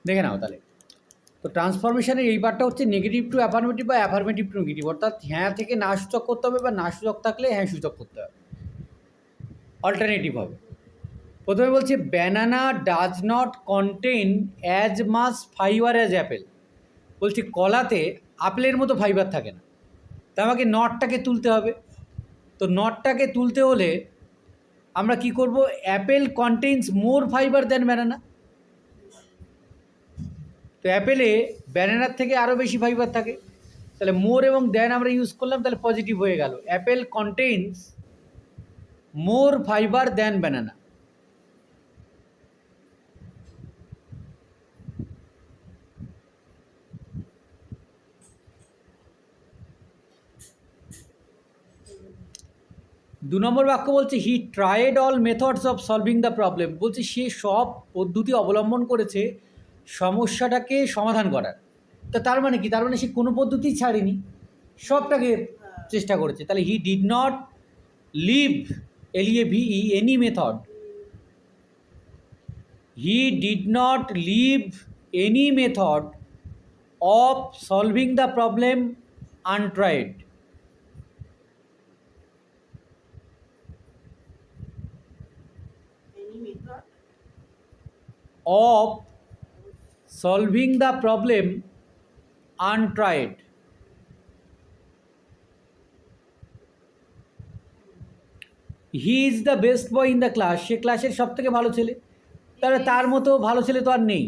দেখে নাও তাহলে। তো ট্রান্সফরমেশনের এই পার্টটা হচ্ছে নেগেটিভ টু অ্যাফার্মেটিভ বা অ্যাফার্মেটিভ টু নেগেটিভ, অর্থাৎ হ্যাঁ থেকে না সূচক করতে হবে বা না সূচক থাকলে হ্যাঁ সূচক করতে হবে, অল্টারনেটিভ হবে। প্রথমে বলছে banana does not contain as much fibre as Apple. বলছি কলাতে আপেলের মতো ফাইবার থাকে না, তা আমাকে নটটাকে তুলতে হবে। তো নটটাকে তুলতে হলে আমরা কি করব, Apple contains more fibre than banana. তো অ্যাপেলে ব্যানানার থেকে আরও বেশি ফাইবার থাকে, তাহলে মোর এবং দ্যান আমরা ইউজ করলাম, তাহলে পজিটিভ হয়ে গেল। Apple contains more fibre than banana. দু নম্বর বাক্য বলছে he tried all methods of solving the problem. বলছে সে সব পদ্ধতি অবলম্বন করেছে সমস্যাটাকে সমাধান করার। তো তার মানে কি, তার মানে সে কোনো পদ্ধতিই ছাড়েনি, সবটাকে চেষ্টা করেছে। তাহলে he did not leave LEAVE any method, he did not leave any method of solving the problem untried. of solving the problem untried. He is the best boy in the class. সে ক্লাসের সব থেকে ভালো ছেলে, তাহলে তার মতো ভালো ছেলে তো আর নেই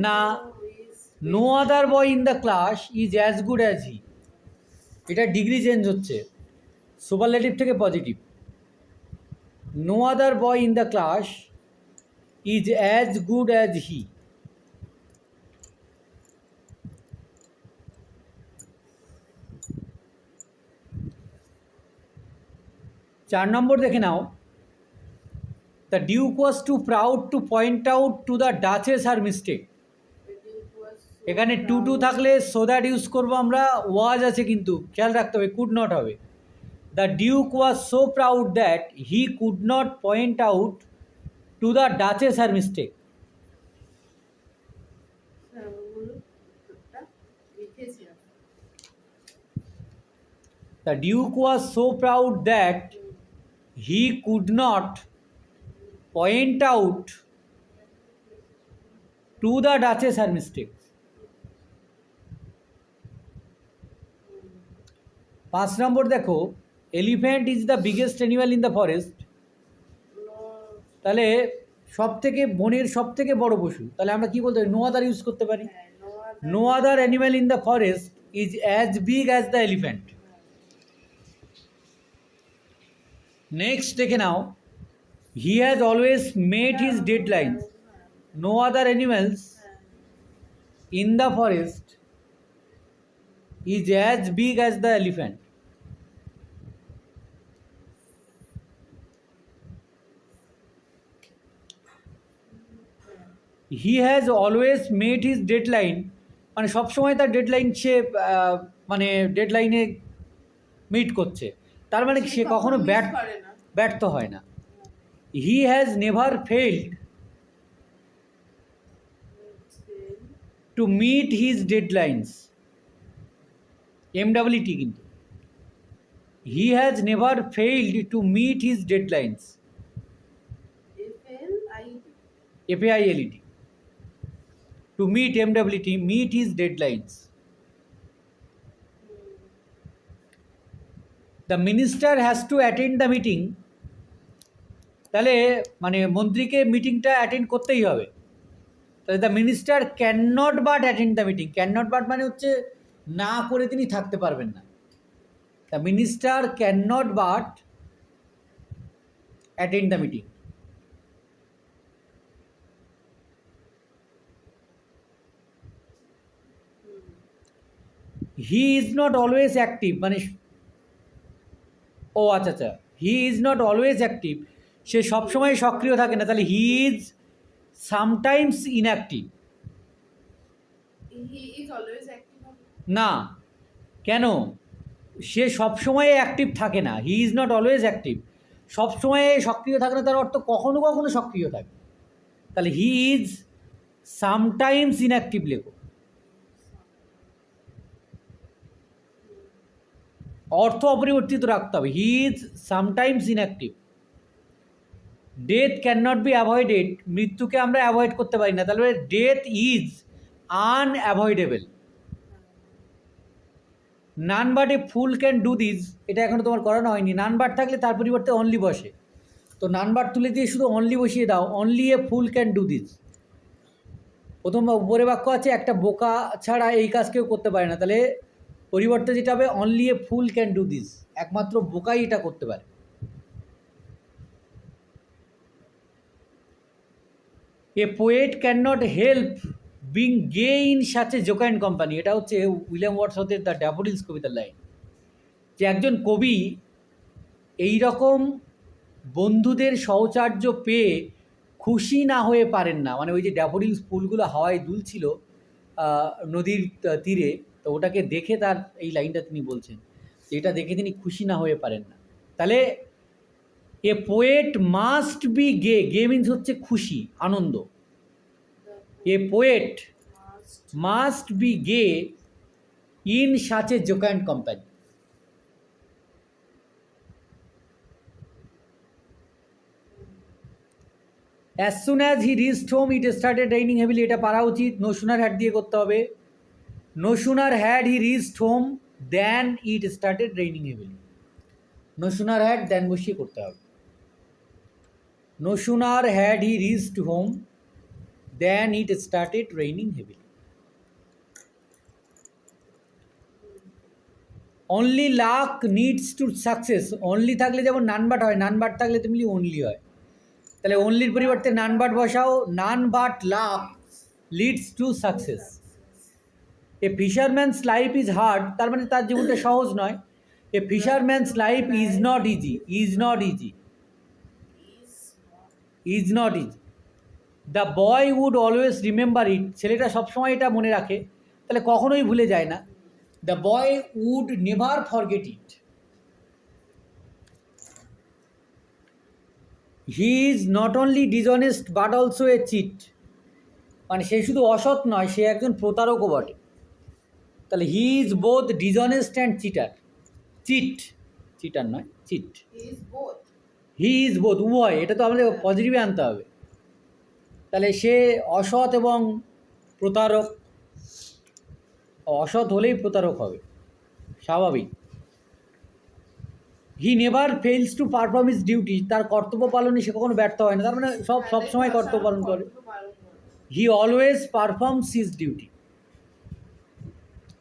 না। No other boy in the class is as good as he. এটা ডিগ্রি চেঞ্জ হচ্ছে, সুপারলেটিভ থেকে positive. No other boy in the class is as good as he. চার নম্বর দেখে নাও, the duke was too proud to point out to the duchess her mistake. এখানে too থাকলে so that use করবো আমরা, ওয়াজ আছে কিন্তু খেয়াল রাখতে হবে, কুড নট হবে। The duke was so proud that he could not point out to the duchess her mistake. The duke was so proud that he could not point out to the duchess her mistake. 5 নম্বর দেখো, elephant is the biggest animal in the forest. তাহলে সব থেকে বনের সব থেকে বড় পশু, তাহলে আমরা কি বলতে পারি, নো আদার ইউজ করতে পারি। No other animal in the forest is as big as the elephant. Next দেখে নাও, he has always met his deadlines. No other animals in the forest is as big as the elephant. He has always met his deadline, মানে সবসময় তার deadline সে মানে ডেডলাইনে meet করছে, তার মানে সে কখনো ব্যর্থ হয় না। He has never failed to meet his deadlines. MWT কিন্তু, he has never failed to meet his deadlines. FAILED to meet MWT, meet his deadlines. The minister has to attend the meeting. তাহলে মানে মন্ত্রীকে মিটিংটা attend করতেই হবে। তাহলে the minister can not but attend the meeting. Can not but মানে হচ্ছে না করে তিনি থাকতে পারবেন না। The minister can not but attend the meeting. He is not always active, মানে ও আচ্ছা, he is not always active, সে সবসময় সক্রিয় থাকে না, তাহলে হি ইজ সামটাইমস ইনঅ্যাক্টিভ। না, কেন, সে সবসময় অ্যাক্টিভ থাকে না। হি ইজ নট অলওয়েজ অ্যাক্টিভ, সবসময় সক্রিয় থাকে না, তার অর্থ কখনো কখনো সক্রিয় থাকে। তাহলে হি ইজ সামটাইমস ইনঅ্যাক্টিভ লেখো, অর্থ অপরিবর্তিত রাখতে হবে। He is sometimes inactive. Death can not be avoided, মৃত্যুকে আমরা অ্যাভয়েড করতে পারি না, তাহলে death is unavoidable. None but A fool can do this, এটা এখনও তোমার করানো হয়নি। নান বাট থাকলে তার পরিবর্তে অনলি বসে, তো নান বাট তুলে দিয়ে শুধু অনলি বসিয়ে দাও, only a fool can do this. প্রথম উপরে বাক্য আছে একটা বোকা ছাড়া এই কাজ কেউ করতে পারে না, তাহলে পরিবর্তে যেটা হবে only a fool can do this, একমাত্র বোকাই এটা করতে পারে। A poet can not help being gay in such a jocund company, এটা হচ্ছে উইলিয়াম ওয়ার্ডসওয়ার্থের দ্য ড্যাফোডিলস কবিতার লাইন, যে একজন কবি এই রকম বন্ধুদের সহচর্য পেয়ে খুশি না হয়ে পারেন না। মানে ওই যে ড্যাফোডিলস ফুলগুলো হাওয়ায় দুলছিল নদীর তীরে, তো ওটাকে দেখে তার এই লাইনটা তিনি বলছেন, যে এটা দেখে তিনি খুশি না হয়ে পারেন না। তাহলে a poet must be gay, gay means হচ্ছে খুশি, আনন্দ। A poet must be gay in such a jocund company. As soon as he reached home it started raining heavily, এটা পারা উচিত, নো সুনার হ্যাড দিয়ে করতে হবে। No sooner had he reached home then it started raining heavily, no sooner had then বসিয়ে করতে হবে। No sooner had he reached home then it started raining heavily. Only lakh needs to success, only থাকলে যেমন none but হয়, none but থাকলে তেমনি only হয়, তাহলে অনলির পরিবর্তে নান বাট বসাও, none but luck leads to success. A fisherman's life is hard, তার মানে তার জীবনটা সহজ নয়। A fisherman's life is not easy, is not easy, is not easy. The boy would always remember it, ছেলেটা সবসময় এটা মনে রাখে, তাহলে কখনোই ভুলে যায় না। The boy would never forget it. He is not only dishonest but also a cheat, মানে সে শুধু অসৎ নয়, সে একজন প্রতারকও বটে। তাহলে he is both dishonest and cheater, cheat, cheater নয়, চিট। হি ইজ বোথ, উভয়, এটা তো আমাদের পজিটিভে আনতে হবে। তাহলে সে অসৎ এবং প্রতারক, অসৎ হলেই প্রতারক হবে, স্বাভাবিক। He never fails to perform his duty, তার কর্তব্য পালনে সে কখনো ব্যর্থ হয় না, তার মানে সব সময় কর্তব্য পালন করে। He always performs his duty.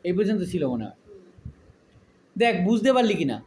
এই পর্যন্ত ছিল মনে হয়, দেখ বুঝতে পারলি কি না?